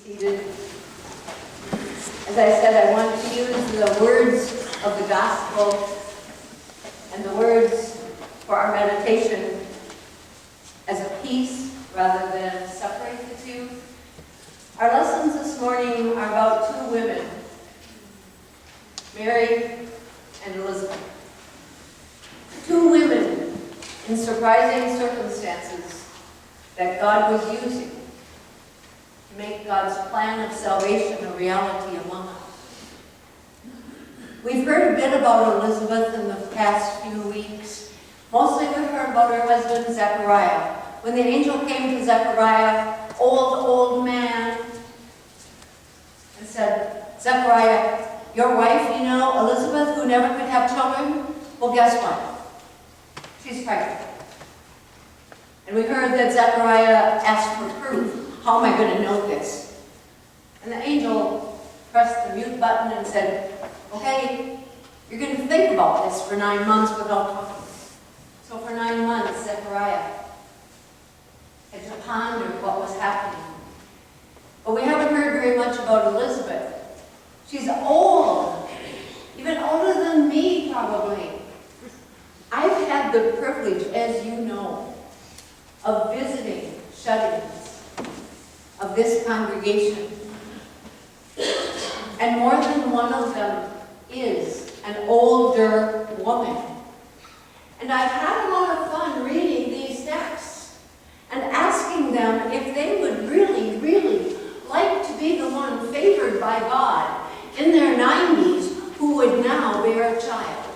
Seated. As I said, I want to use the words of the gospel and the words for our meditation as a piece rather than separate the two. Our lessons this morning are about two women, Mary and Elizabeth. Two women in surprising circumstances that God was using to make God's plan of salvation a reality among us. We've heard a bit about Elizabeth in the past few weeks. Mostly we've heard about her husband, Zechariah. When the angel came to Zechariah, old man, and said, Zechariah, your wife, Elizabeth, who never could have children, well, guess what? She's pregnant. And we heard that Zechariah asked for proof. How am I going to know this? And the angel pressed the mute button and said, okay, you're going to think about this for 9 months without talking. So for 9 months, Zechariah had to ponder what was happening. But we haven't heard very much about Elizabeth. She's old, even older than me, probably. I've had the privilege, as you know, of visiting shut-ins of this congregation. And more than one of them is an older woman. And I've had a lot of fun reading these texts and asking them if they would really like to be the one favored by God in their 90s who would now bear a child.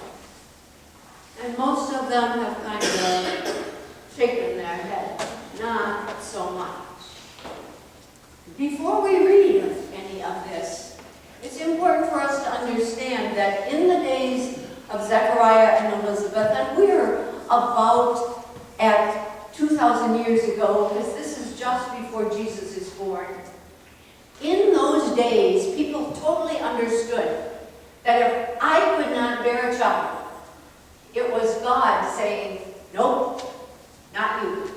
And most of them have kind of shaken their head. Not so much. Before we read any of this, it's important for us to understand that in the days of Zechariah and Elizabeth, and we're about at 2,000 years ago, because this is just before Jesus is born. In those days, people totally understood that if I could not bear a child, it was God saying, nope, not you.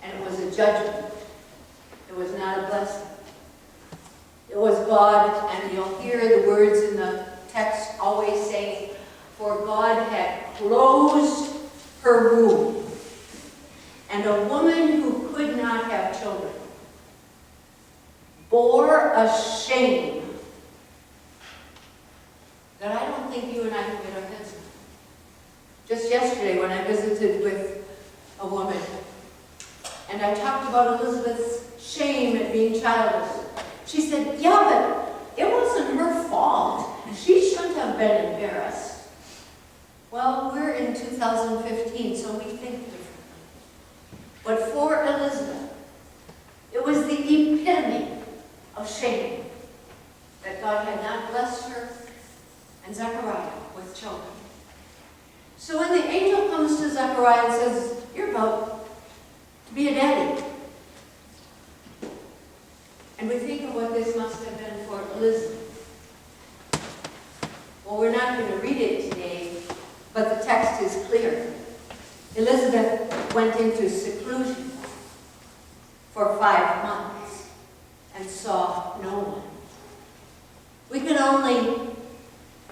And it was a judgment. It was not a blessing. It was God, and you'll hear the words in the text always saying, for God had closed her womb. And a woman who could not have children bore a shame that I don't think you and I can get our heads around. Just yesterday when I visited with a woman, and I talked about Elizabeth's shame at being childless. She said, yeah, but it wasn't her fault. She shouldn't have been embarrassed. Well, we're in 2015, so we think differently. But for Elizabeth, it was the epitome of shame that God had not blessed her and Zechariah with children. So when the angel comes to Zechariah and says, you're about to be a daddy. And we think of what this must have been for Elizabeth. Well, we're not going to read it today, but the text is clear. Elizabeth went into seclusion for 5 months and saw no one. We can only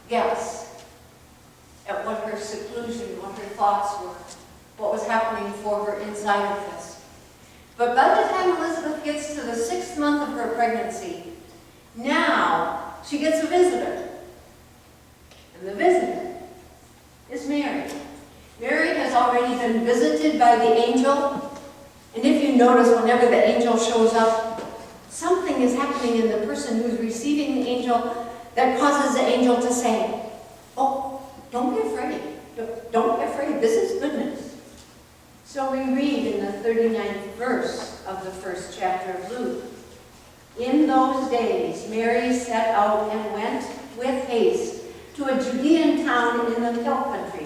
guess at what her seclusion, what her thoughts were, what was happening for her inside of this. But by the time Elizabeth gets to the 6th month of her pregnancy, now she gets a visitor. And the visitor is Mary. Mary has already been visited by the angel. And if you notice, whenever the angel shows up, something is happening in the person who's receiving the angel that causes the angel to say, oh, don't be afraid. Don't be afraid. This is good news. So we read in the 39th verse of the 1st chapter of Luke. In those days, Mary set out and went with haste to a Judean town in the hill country,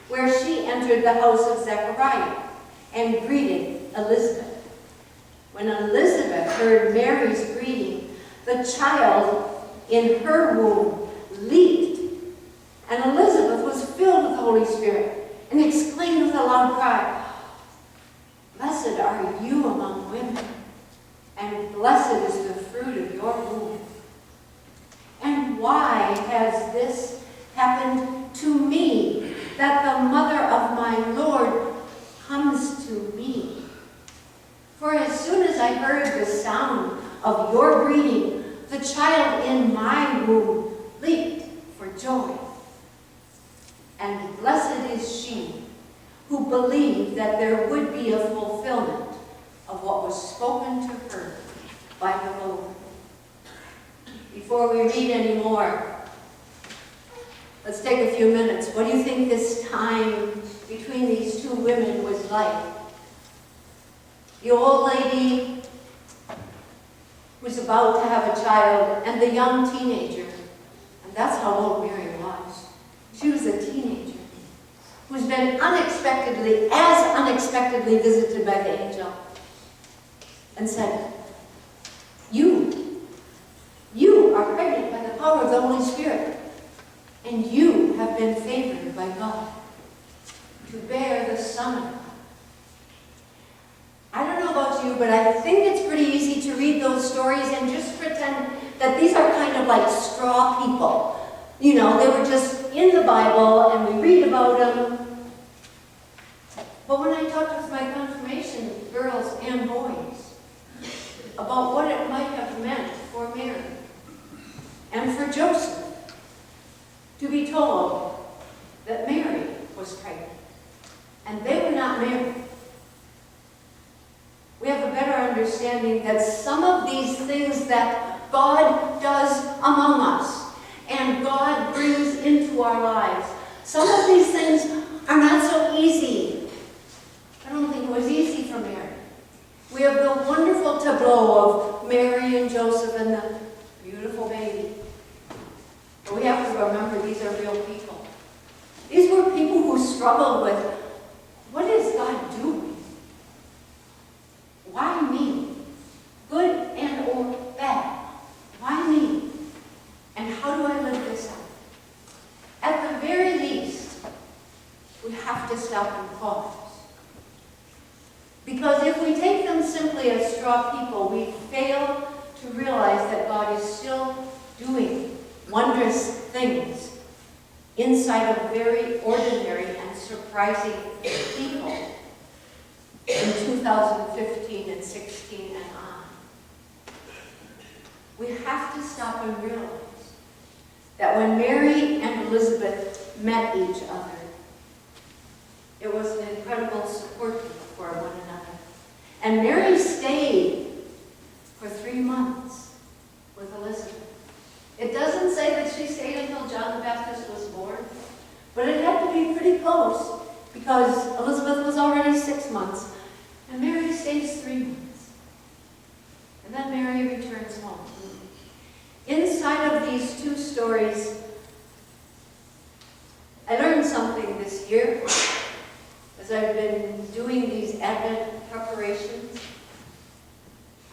where she entered the house of Zechariah and greeted Elizabeth. When Elizabeth heard Mary's greeting, the child in her womb leaped, and Elizabeth was filled with the Holy Spirit and exclaimed with a loud cry, blessed are you among women, blessed is the fruit of your womb. And why has this happened to me, that the mother of my Lord comes to me? For as soon as I heard the sound of your greeting, the child in my womb leaped for joy. And blessed is she who believed that there would be a fulfillment of what was spoken to her by the Lord. Before we read any more, let's take a few minutes. What do you think this time between these two women was like? The old lady was about to have a child, and the young teenager, and that's how old Mary was. She was a teenager who's been unexpectedly visited by the angel and said, You are pregnant by the power of the Holy Spirit, and you have been favored by God to bear the Son of God. I don't know about you, but I think it's pretty easy to read those stories and just pretend that these are kind of like straw people. You know, they were just in the Bible and we read about them. But when I talked with my confirmation girls and boys about what it might have meant for Mary and for Joseph to be told that Mary was pregnant and they were not married, we have a better understanding that some of these things that God does among us and God brings into our lives, some of these things are not so easy. I don't think it was easy for Mary. We have the wonderful tableau of Mary and Joseph and the beautiful baby. But we have to remember these are real people. These were people who struggled with, what is God doing? Why me? Good and or bad? Why me? And how do I live this out? At the very least, we have to stop and pause. Because if we take them simply as straw people, we fail to realize that God is still doing wondrous things inside of very ordinary and surprising people in 2015 and 16 and on. We have to stop and realize that when Mary and Elizabeth met each other, it was an incredible support for one another. And Mary stayed for 3 months with Elizabeth. It doesn't say that she stayed until John the Baptist was born, but it had to be pretty close because Elizabeth was already 6 months, and Mary stays 3 months. And then Mary returns home. Inside of these two stories, I learned something this year as I've been doing these Advent preparations.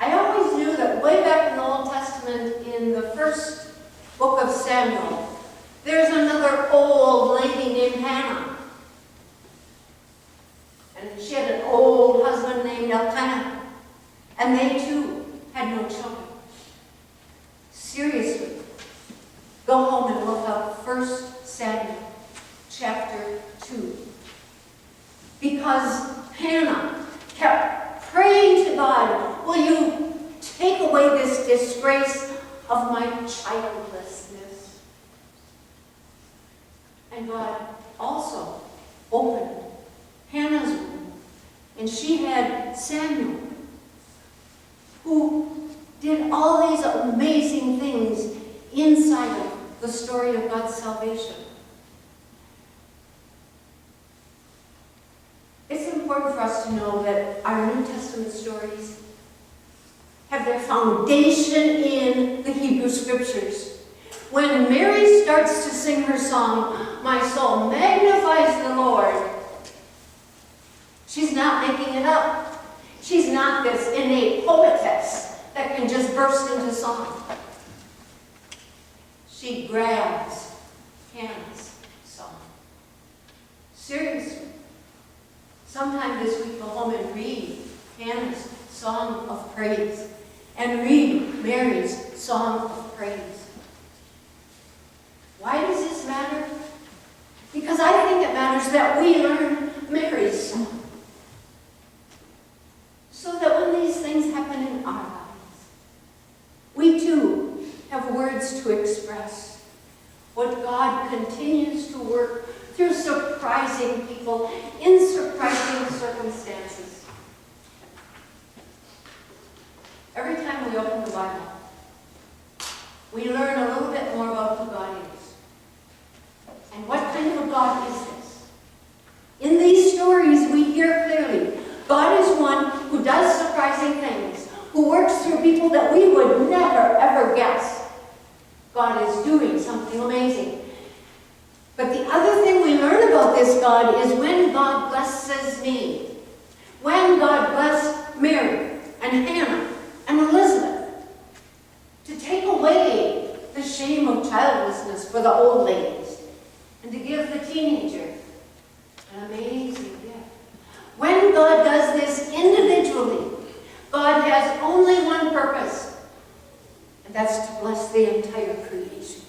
I always knew that way back in the Old Testament, in the first book of Samuel, there's another old lady named Hannah. And she had an old husband named Elkanah. And they too had no children. Seriously, go home and look up 1 Samuel chapter 2. Because Hannah kept praying to God, will you take away this disgrace of my childlessness? And God also opened Hannah's womb, and she had Samuel, who did all these amazing things inside of the story of God's salvation. It's important for us to know that our New Testament stories have their foundation in the Hebrew Scriptures. When Mary starts to sing her song, "My soul magnifies the Lord," she's not making it up. She's not this innate poetess that can just burst into song. She grabs Hannah's song. Seriously. Sometime this week, go home and read Hannah's song of praise and read song of praise. Why does this matter? Because I think it matters that we learn Mary's song. So that when these things happen in our lives, we too have words to express what God continues to work through surprising people in surprising circumstances. Every time we open the Bible, we learn a little bit more about who God is. And what kind of a God is this? In these stories, we hear clearly, God is one who does surprising things, who works through people that we would never, ever guess. God is doing something amazing. But the other thing we learn about this God is when God blesses me. When God blessed Mary and Hannah and Elizabeth to take away the shame of childlessness for the old ladies and to give the teenager an amazing gift. When God does this individually, God has only one purpose, and that's to bless the entire creation.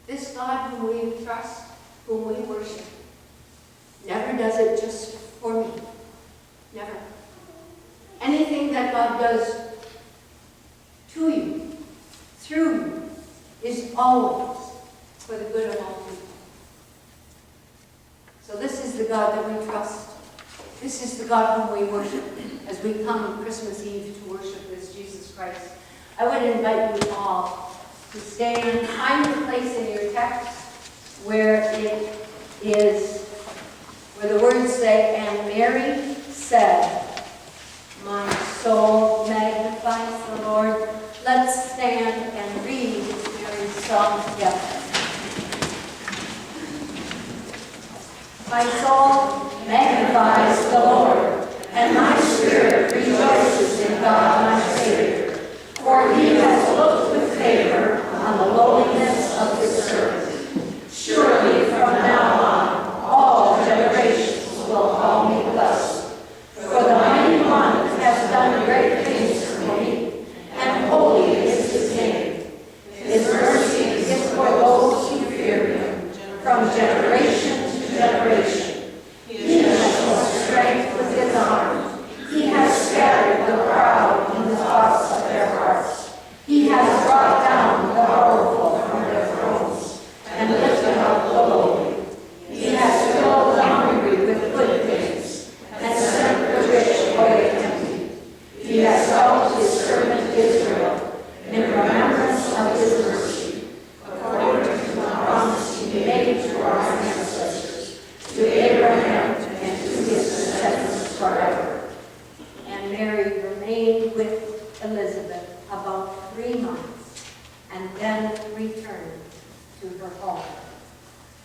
This God whom we trust, whom we worship, never does it just for me. Never. Anything that God does to you, through you, is always for the good of all people. So this is the God that we trust. This is the God whom we worship as we come on Christmas Eve to worship this Jesus Christ. I would invite you all to stand and find the place in your text where it is, where the words say, "And Mary said, my soul magnifies the Lord." Let's stand and read Mary's song together. My soul magnifies the Lord, and my spirit rejoices in God my Savior. For he has looked with favor on the lowliness of his servant. Surely from now on, all generations will call me blessed. For the Mighty One has done great things for me, and holy is his name. His mercy is for those who fear him, from generation to generation. He has shown strength with his arm. He has scattered the proud in the thoughts of their hearts. He has brought down the powerful from their thrones, and lifted up the lowly. He has filled the hungry with good things, and sent the rich away empty. He has helped his servant Israel in remembrance of his mercy, according to the promise he made to our ancestors, to Abraham and to his descendants forever. And Mary remained with Elizabeth about 3 months, and then returned to her home.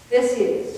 This is